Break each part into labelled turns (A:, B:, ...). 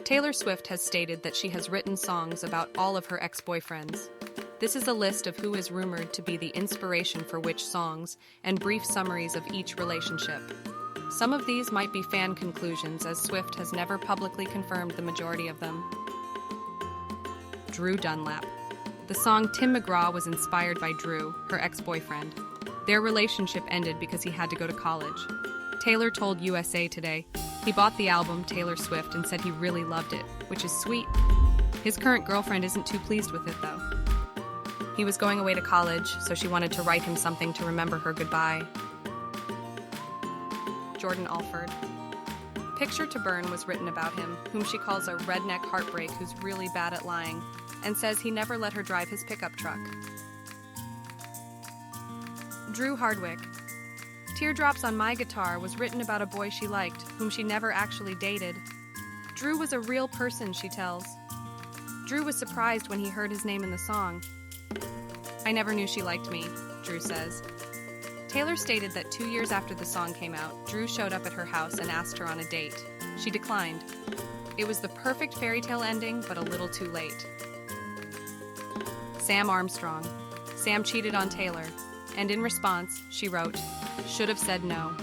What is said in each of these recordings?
A: Taylor Swift has stated that she has written songs about all of her ex-boyfriends. This is a list of who is rumored to be the inspiration for which songs and brief summaries of each relationship. Some of these might be fan conclusions, as Swift has never publicly confirmed the majority of them. Drew Dunlap. The song Tim McGraw was inspired by Drew, her ex-boyfriend. Their relationship ended because he had to go to college. Taylor told USA Today he bought the album Taylor Swift and said he really loved it, which is sweet. His current girlfriend isn't too pleased with it, though. He was going away to college, so she wanted to write him something to remember her goodbye. Jordan Alford. Picture to Burn was written about him, whom she calls a redneck heartbreak who's really bad at lying, and says he never let her drive his pickup truck. Drew Hardwick. Teardrops on My Guitar was written about a boy she liked, whom she never actually dated. Drew was a real person, she tells. Drew was surprised when he heard his name in the song. I never knew she liked me, Drew says. Taylor stated that 2 years after the song came out, Drew showed up at her house and asked her on a date. She declined. It was the perfect fairy tale ending, but a little too late. Sam Armstrong. Sam cheated on Taylor, and in response, she wrote, "Should have said no."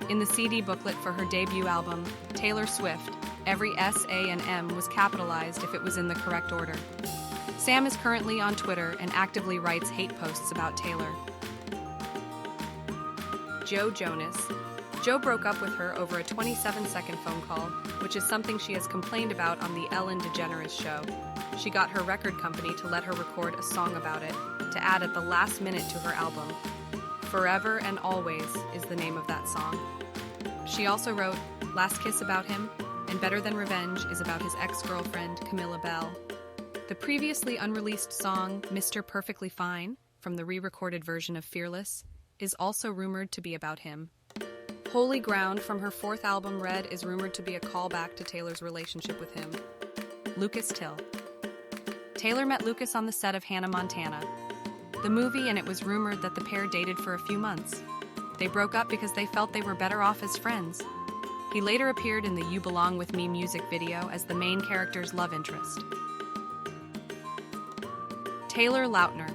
A: In the CD booklet for her debut album, Taylor Swift, every S, A, and M was capitalized if it was in the correct order. Sam is currently on Twitter and actively writes hate posts about Taylor. Joe Jonas. Joe broke up with her over a 27-second phone call, which is something she has complained about on the Ellen DeGeneres show. She got her record company to let her record a song about it, to add at the last minute to her album. Forever and Always is the name of that song. She also wrote Last Kiss about him, and Better Than Revenge is about his ex-girlfriend, Camilla Bell. The previously unreleased song, Mr. Perfectly Fine, from the re-recorded version of Fearless, is also rumored to be about him. Holy Ground from her fourth album, Red, is rumored to be a callback to Taylor's relationship with him. Lucas Till. Taylor met Lucas on the set of Hannah Montana, the movie, and it was rumored that the pair dated for a few months. They broke up because they felt they were better off as friends. He later appeared in the You Belong With Me music video as the main character's love interest. Taylor Lautner.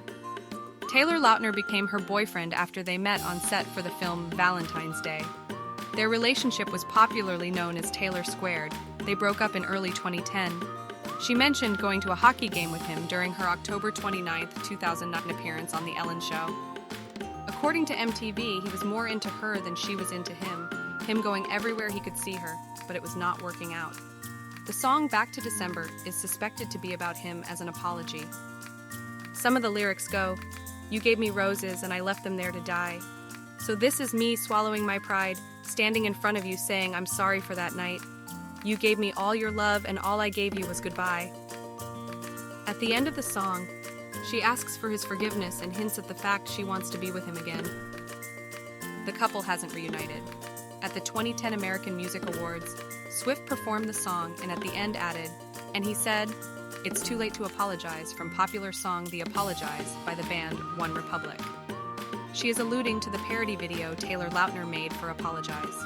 A: Taylor Lautner became her boyfriend after they met on set for the film Valentine's Day. Their relationship was popularly known as Taylor Squared. They broke up in early 2010. She mentioned going to a hockey game with him during her October 29, 2009 appearance on The Ellen Show. According to MTV, he was more into her than she was into him going everywhere he could see her, but it was not working out. The song Back to December is suspected to be about him as an apology. Some of the lyrics go, "You gave me roses and I left them there to die. So this is me swallowing my pride, standing in front of you saying I'm sorry for that night. You gave me all your love and all I gave you was goodbye." At the end of the song, she asks for his forgiveness and hints at the fact she wants to be with him again. The couple hasn't reunited. At the 2010 American Music Awards, Swift performed the song and at the end added, "And he said, it's too late to apologize," from popular song The Apologize by the band One Republic. She is alluding to the parody video Taylor Lautner made for Apologize.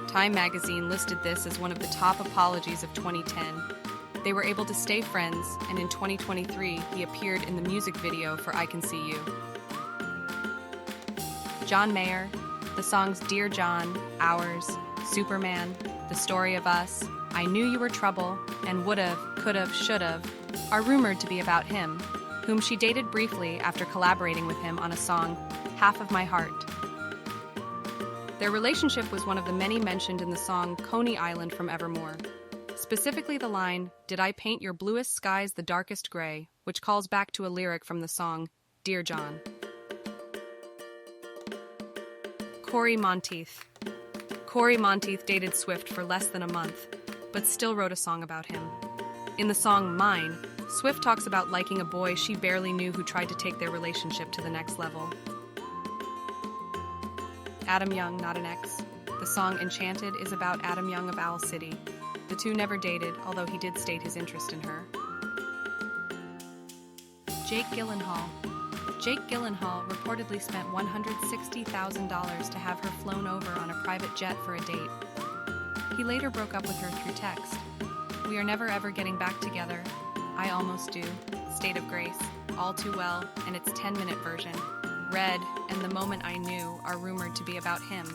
A: Time magazine listed this as one of the top apologies of 2010. They were able to stay friends, and in 2023, he appeared in the music video for I Can See You. John Mayer. The songs Dear John, Ours, Superman, The Story of Us, I Knew You Were Trouble, and Would've, Could've, Should've are rumored to be about him, whom she dated briefly after collaborating with him on a song, Half of My Heart. Their relationship was one of the many mentioned in the song Coney Island from Evermore. Specifically the line, "Did I paint your bluest skies the darkest gray," which calls back to a lyric from the song, Dear John. Corey Monteith. Corey Monteith dated Swift for less than a month, but still wrote a song about him. In the song Mine, Swift talks about liking a boy she barely knew who tried to take their relationship to the next level. Adam Young, Not an Ex. The song Enchanted is about Adam Young of Owl City. The two never dated, although he did state his interest in her. Jake Gyllenhaal. Jake Gyllenhaal reportedly spent $160,000 to have her flown over on a private jet for a date. He later broke up with her through text. We are never ever getting back together. I almost do. State of Grace, All Too Well, and its 10-minute version. Red and The Moment I Knew are rumored to be about him.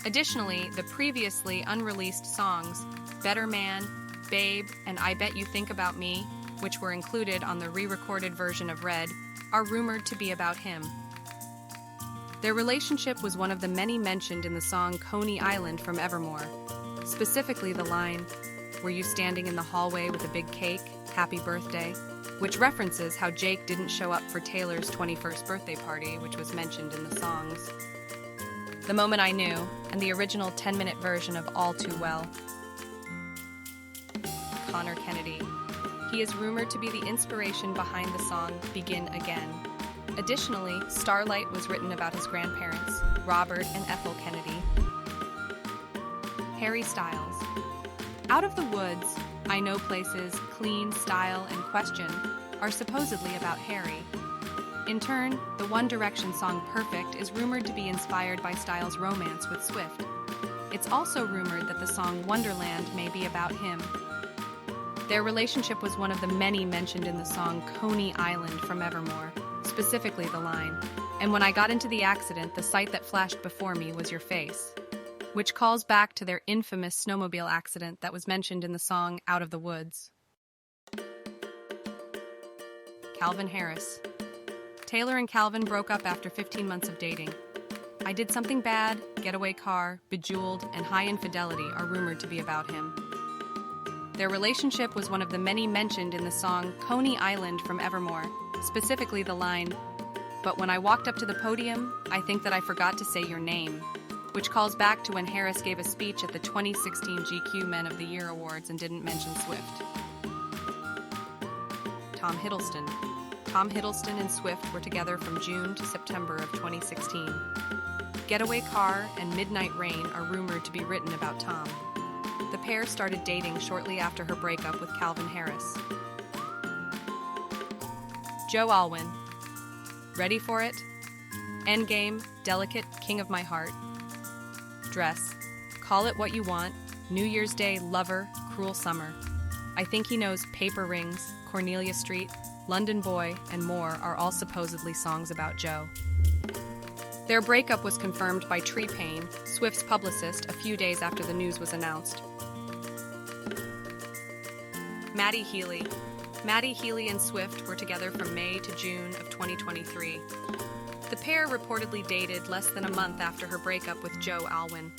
A: Additionally, the previously unreleased songs Better Man, Babe, and I Bet You Think About Me, which were included on the re-recorded version of Red, are rumored to be about him. Their relationship was one of the many mentioned in the song Coney Island from Evermore, specifically the line, "Were you standing in the hallway with a big cake? Happy birthday," which references how Jake didn't show up for Taylor's 21st birthday party, which was mentioned in the songs. The Moment I Knew, and the original 10-minute version of All Too Well. Connor Kennedy. He is rumored to be the inspiration behind the song Begin Again. Additionally, Starlight was written about his grandparents, Robert and Ethel Kennedy. Harry Styles. Out of the Woods, I Know Places, Clean, Style, and Question are supposedly about Harry. In turn, the One Direction song Perfect is rumored to be inspired by Styles' romance with Swift. It's also rumored that the song Wonderland may be about him. Their relationship was one of the many mentioned in the song Coney Island from Evermore, specifically the line, "And when I got into the accident, the sight that flashed before me was your face," which calls back to their infamous snowmobile accident that was mentioned in the song Out of the Woods. Calvin Harris. Taylor and Calvin broke up after 15 months of dating. I Did Something Bad, Getaway Car, Bejeweled, and High Infidelity are rumored to be about him. Their relationship was one of the many mentioned in the song Coney Island from Evermore, specifically the line, "But when I walked up to the podium, I think that I forgot to say your name," which calls back to when Harris gave a speech at the 2016 GQ Men of the Year Awards and didn't mention Swift. Tom Hiddleston. Tom Hiddleston and Swift were together from June to September of 2016. Getaway Car and Midnight Rain are rumored to be written about Tom. The pair started dating shortly after her breakup with Calvin Harris. Joe Alwyn. Ready for it? Endgame, Delicate, King of My Heart. Dress. Call It What You Want, New Year's Day, Lover, Cruel Summer. I Think He Knows, Paper Rings, Cornelia Street, London Boy, and more are all supposedly songs about Joe. Their breakup was confirmed by T-Pain, Swift's publicist, a few days after the news was announced. Matty Healy. Matty Healy and Swift were together from May to June of 2023. The pair reportedly dated less than a month after her breakup with Joe Alwyn.